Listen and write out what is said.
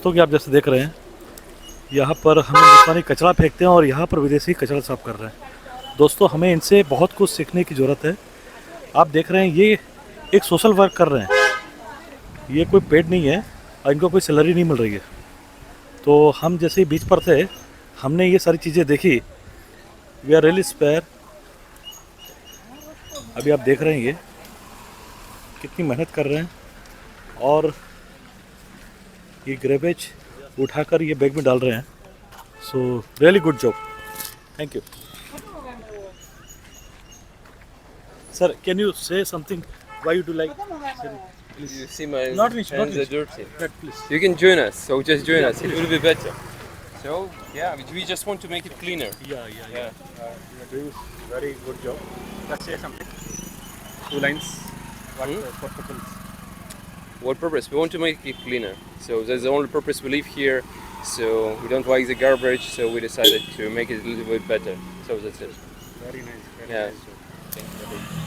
दोस्तों कि आप जैसे देख रहे हैं यहाँ पर हम हिंदुस्तानी कचरा फेंकते हैं और यहाँ पर विदेशी कचरा साफ कर रहे हैं। दोस्तों हमें इनसे बहुत कुछ सीखने की ज़रूरत है। आप देख रहे हैं ये एक सोशल वर्क कर रहे हैं, ये कोई पेड नहीं है और इनको कोई सैलरी नहीं मिल रही है। तो हम जैसे ही बीच पर थे हमने ये सारी चीज़ें देखी। We are really spare. अभी आप देख रहे हैं ये कितनी मेहनत कर रहे हैं और ये ग्रेबेज उठाकर ये बैग में डाल रहे हैं। So really good job, thank you sir. Can you से something why you do like? You see my Not rich, not hands are rich. dirty. That please. You can join us, so just join us. It please. will be better. So yeah, we just want to make it cleaner. Yeah. Yeah. You are doing very good job. Let's say something. 2 lines. What purpose? What purpose? We want to make it cleaner. So that's the only purpose we live here. So we don't waste the garbage. So we decided to make it a little bit better. So that's it. Very nice. Yeah. Nice. Thank you.